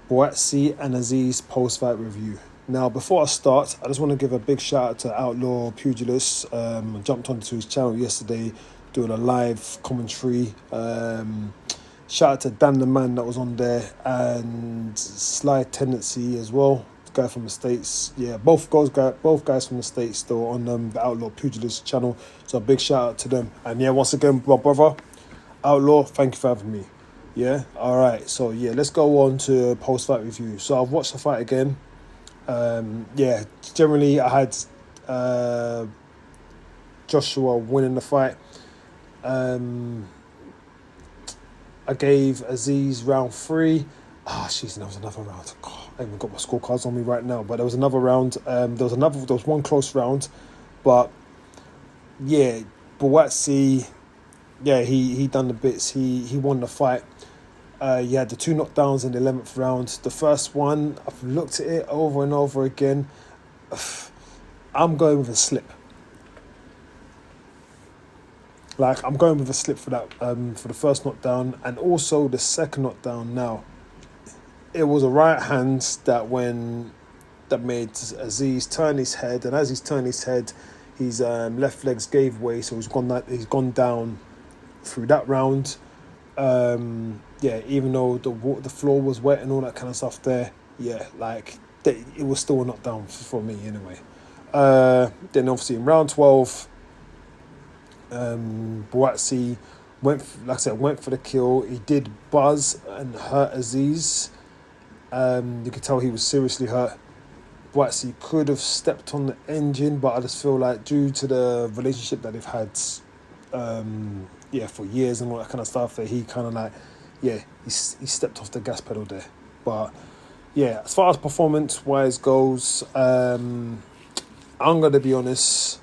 Buatsi and Azeez post-fight review. Now, before I start, I just want to give a big shout out to Outlaw Pugilist. I jumped onto his channel yesterday doing a live commentary. Shout out to Dan the Man that was on there and Sly Tendency as well. The guy from the States. Yeah, both guys from the States still on the Outlaw Pugilist channel. So a big shout out to them. And yeah, once again, my brother, Outlaw, thank you for having me. Yeah, all right. So yeah, let's go on to post-fight review. So I've watched the fight again. Generally I had Joshua winning the fight. I gave Azeez round 3. There was another round. God, I haven't got my scorecards on me right now, but there was another round. There was one close round, but yeah, Buatsi, yeah, he done the bits. He won the fight. You had the 2 knockdowns in the 11th round. The first one, I've looked at it over and over again. I'm going with a slip. I'm going with a slip for that, for the first knockdown and also the second knockdown. Now, it was a right hand that made Azeez turn his head, and as he's turned his head, his left legs gave way, so he's gone down through that round. Even though the floor was wet and all that kind of stuff there, it was still a knockdown for me anyway. Then obviously in round 12, Buatsi went for the kill. He did buzz and hurt Azeez. You could tell he was seriously hurt. Buatsi could have stepped on the engine, but I just feel like due to the relationship that they've had for years and all that kind of stuff, that he kind of he stepped off the gas pedal there. But yeah, as far as performance wise goes, I'm gonna be honest.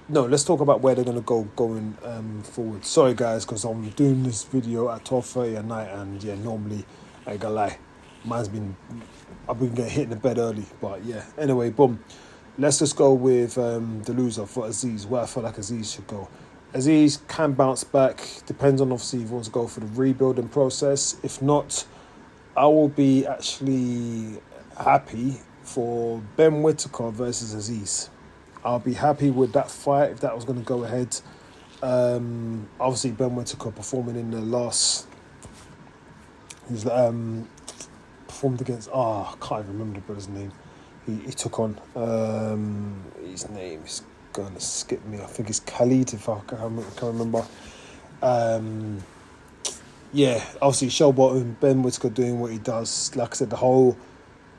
No, let's talk about where they're gonna go going forward. Sorry guys, because I'm doing this video at 12:30 at night, and yeah, normally I ain't gonna lie, I've been getting hit in the bed early. But yeah, anyway, boom. Let's just go with the loser for Azeez, where I feel like Azeez should go. Azeez can bounce back. Depends on obviously if he wants to go for the rebuilding process. If not, I will be actually happy for Ben Whittaker versus Azeez. I'll be happy with that fight if that was going to go ahead. Obviously, Ben Whittaker performing in the last... He's performed against... I can't even remember the brother's name. He took on... his name is going to skip me. I think it's Khalid, if I can remember. Obviously, Showbottom, Ben Whittaker doing what he does. Like I said, the whole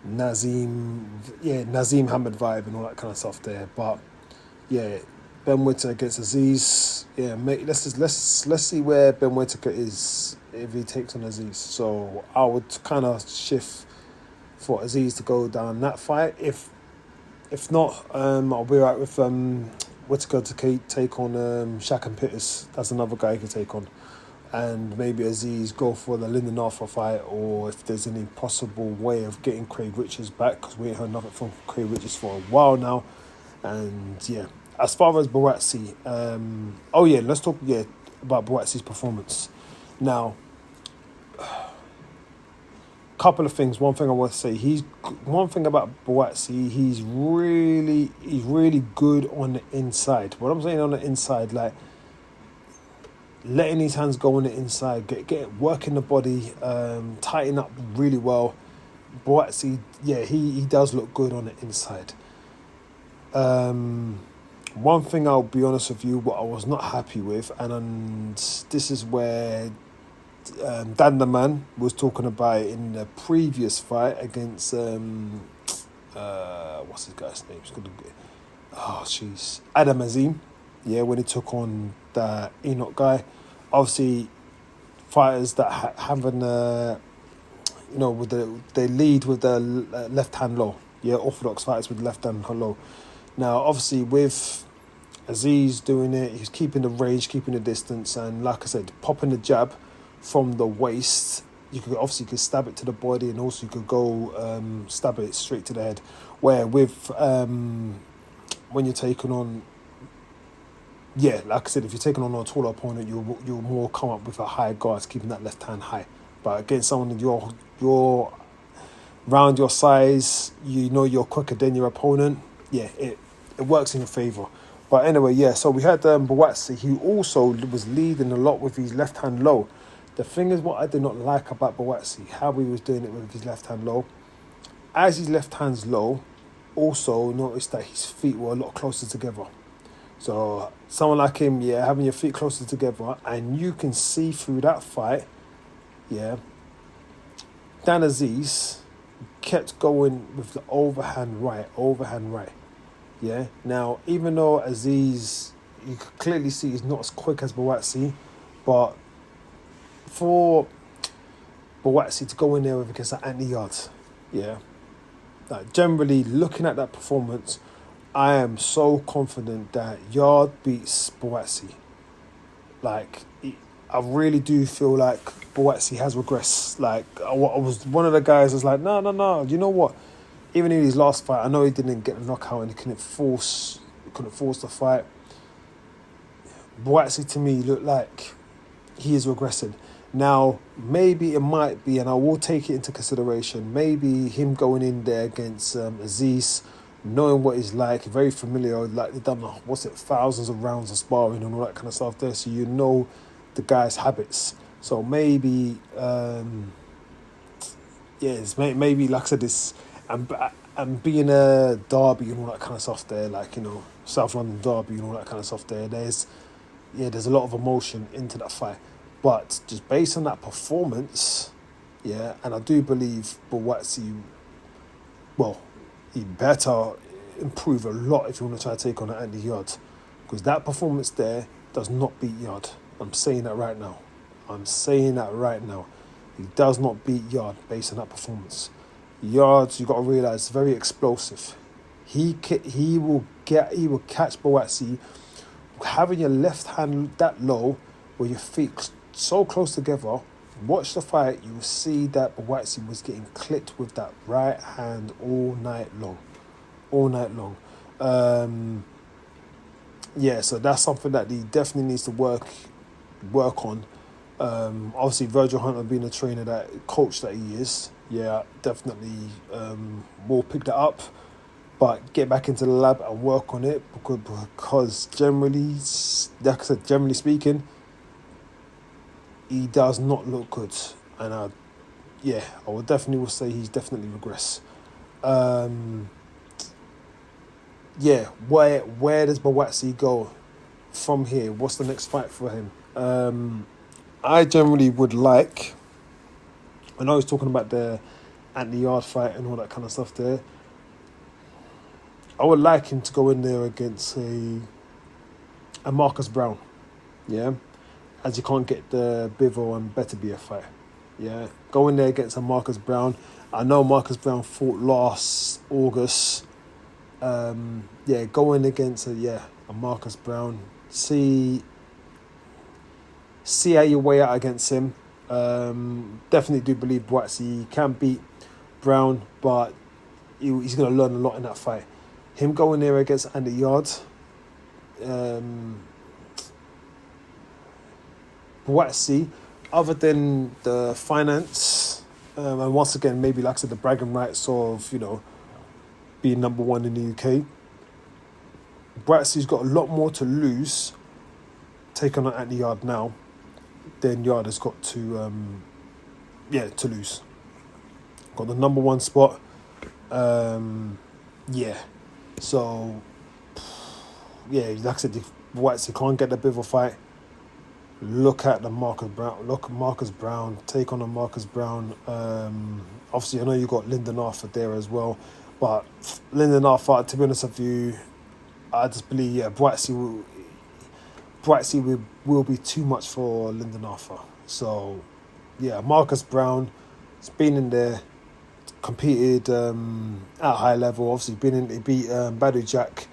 Nazim Hamid vibe and all that kind of stuff there. But yeah, Ben Whittaker against Azeez. Yeah, mate, let's see where Ben Whittaker is if he takes on Azeez. So I would kind of shift for Azeez to go down that fight. If not, I'll be right with Whittaker to take on Shaq and Pittis. That's another guy he can take on. And maybe Azeez go for the Lyndon Arthur fight, or if there's any possible way of getting Craig Richards back, because we ain't heard nothing from Craig Richards for a while now. And yeah, as far as Buatsi, let's talk about Buatsi's performance. Now, couple of things. One thing I want to say, one thing about Buatsi, he's really good on the inside. What I'm saying on the inside, like letting his hands go on the inside, get working the body, tighten up really well. Buatsi, he does look good on the inside. One thing I'll be honest with you, what I was not happy with, and this is where Dan the Man was talking about it in the previous fight against what's his guy's name? Adam Azeez. Yeah, when he took on the Enoch guy. Obviously, fighters that having they lead with the left hand low. Yeah, orthodox fighters with left hand low. Now, obviously, with Azeez doing it, he's keeping the range, keeping the distance, and like I said, popping the jab from the waist. You could stab it to the body, and also you could go stab it straight to the head. Where with when you're taking on yeah, like I said, if you're taking on a taller opponent, you'll more come up with a high guard, keeping that left hand high. But against someone in your round your size, you know you're quicker than your opponent. Yeah, it works in your favour. But anyway, yeah. So we had Buatsi, who also was leading a lot with his left hand low. The thing is, what I did not like about Buatsi, how he was doing it with his left hand low. As his left hand's low, also noticed that his feet were a lot closer together. So someone like him, yeah, having your feet closer together, and you can see through that fight, yeah, Dan Azeez kept going with the overhand right, yeah. Now, even though Azeez, you can clearly see he's not as quick as Buatsi, but for Buatsi to go in there with against that anti-yard, yeah, like generally looking at that performance, I am so confident that Yard beats Buatsi. Like, I really do feel like Buatsi has regressed. Like, I was one of the guys was like, no. You know what? Even in his last fight, I know he didn't get the knockout and he couldn't force the fight. Buatsi to me looked like he is regressing. Now, maybe it might be, and I will take it into consideration, maybe him going in there against Azeez, knowing what he's like, very familiar, like they've done, thousands of rounds of sparring and all that kind of stuff there, so you know the guy's habits. So maybe, maybe, like I said, this, and being a derby and all that kind of stuff there, like, you know, South London derby and all that kind of stuff there, there's a lot of emotion into that fight. But just based on that performance, yeah, and I do believe Buatsi, well, he better improve a lot if you want to try to take on Andy Yard. Because that performance there does not beat Yard. I'm saying that right now. He does not beat Yard based on that performance. Yard, you got to realise, very explosive. He will catch Buatsi having your left hand that low, with your feet so close together. Watch the fight, you will see that Buatsi was getting clipped with that right hand all night long. So that's something that he definitely needs to work on. Obviously, Virgil Hunter being a trainer, that coach that he is, yeah, definitely will pick that up. But get back into the lab and work on it, because generally, like I said, generally speaking, he does not look good. And I would definitely say he's definitely regressed. Where does Buatsi go from here? What's the next fight for him? I generally would like, I know I was talking about the anti-yard fight and all that kind of stuff there. I would like him to go in there against a Marcus Brown, yeah, as you can't get the Bivol and Beterbiev fight, yeah. Go in there against a Marcus Brown. I know Marcus Brown fought last August. Go in against a Marcus Brown. See how you weigh out against him. Definitely do believe Buatsi can beat Brown, but he's going to learn a lot in that fight. Him going there against Andy Yard, Buatsi, other than the finance, and once again, maybe like I said, the bragging rights of, you know, being number one in the UK, Buatsi's got a lot more to lose taking on Andy Yard now than Yard has got to lose. Got the number one spot. So, like I said, if Buatsi can't get the Bivol fight, look at Marcus Brown. Take on a Marcus Brown. Obviously, I know you got Lyndon Arthur there as well, but Lyndon Arthur, to be honest with you, I just believe Buatsi will be too much for Lyndon Arthur. So, Marcus Brown has been in there, competed at a high level. Obviously, he beat Badu Jack.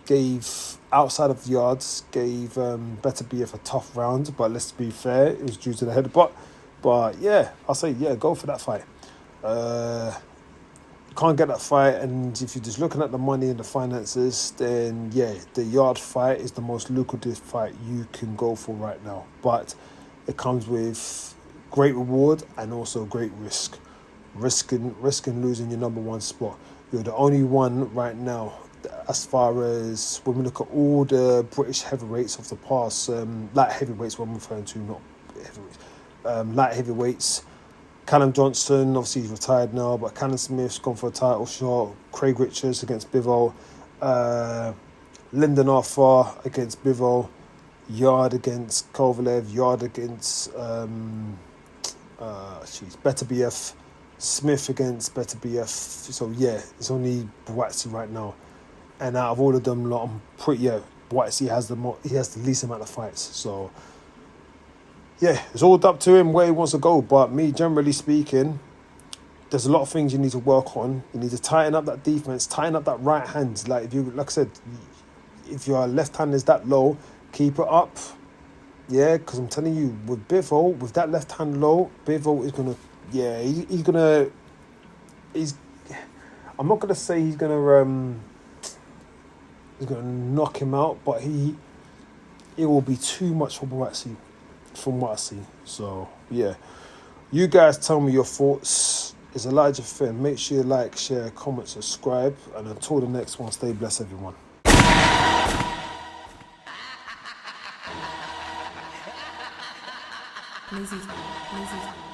Gave outside of the yards, gave Beterbiev a tough round, but let's be fair, it was due to the head. But I'll say go for that fight. can't get that fight, and if you're just looking at the money and the finances, then yeah, the Yard fight is the most lucrative fight you can go for right now. But it comes with great reward and also great risk. Risking losing your number one spot. You're the only one right now, as far as when we look at all the British heavyweights of the past, light heavyweights, what I'm referring to, not heavyweights, light heavyweights. Callum Johnson, obviously he's retired now, but Callum Smith's gone for a title shot. Craig Richards against Bivol. Lyndon Arthur against Bivol. Yard against Kovalev. Yard against Better BF. Smith against Better BF. So yeah, it's only Buatsi right now. And out of all of them, I'm pretty, Buatsi has the least amount of fights. So yeah, it's all up to him where he wants to go. But me, generally speaking, there's a lot of things you need to work on. You need to tighten up that defense, tighten up that right hand. Like I said, if your left hand is that low, keep it up. Yeah, because I'm telling you, with Bivol, with that left hand low, Bivol is gonna, I'm not gonna say he's gonna knock him out, but it will be too much for Buatsi, from what I see. So yeah, you guys tell me your thoughts. It's Elijah Finn. Make sure you like, share, comment, subscribe, and until the next one, stay blessed, everyone. Azeez.